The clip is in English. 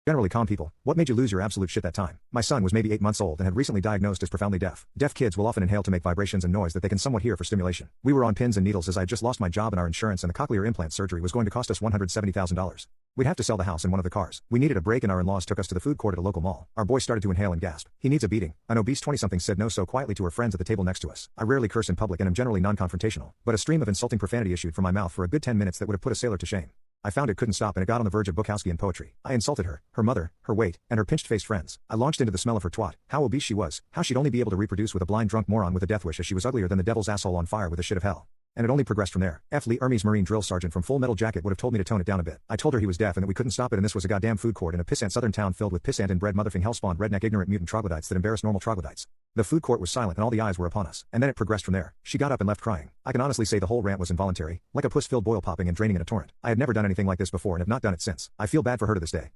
Generally calm people. What made you lose your absolute shit that time? My son was maybe 8 months old and had recently diagnosed as profoundly deaf. Deaf kids will often inhale to make vibrations and noise that they can somewhat hear for stimulation. We were on pins and needles as I had just lost my job and our insurance, and the cochlear implant surgery was going to cost us $170,000. We'd have to sell the house and one of the cars. We needed a break and our in-laws took us to the food court at a local mall. Our boy started to inhale and gasp. He needs a beating. An obese 20-something said no so quietly to her friends at the table next to us. I rarely curse in public and am generally non-confrontational, but a stream of insulting profanity issued from my mouth for a good 10 minutes that would have put a sailor to shame. I found it couldn't stop and it got on the verge of Bukowski poetry. I insulted her, her mother, her weight, and her pinched-faced friends. I launched into the smell of her twat, how obese she was, how she'd only be able to reproduce with a blind drunk moron with a death wish, as she was uglier than the devil's asshole on fire with the shit of hell. And it only progressed from there. F. Lee Ermey's Marine drill sergeant from Full Metal Jacket would have told me to tone it down a bit. I told her he was deaf and that we couldn't stop it, and this was a goddamn food court in a pissant southern town filled with pissant inbred motherfucking hellspawned redneck ignorant mutant troglodytes that embarrass normal troglodytes. The food court was silent and all the eyes were upon us, and then it progressed from there. She got up and left crying. I can honestly say the whole rant was involuntary, like a puss filled boil popping and draining in a torrent. I had never done anything like this before and have not done it since. I feel bad for her to this day.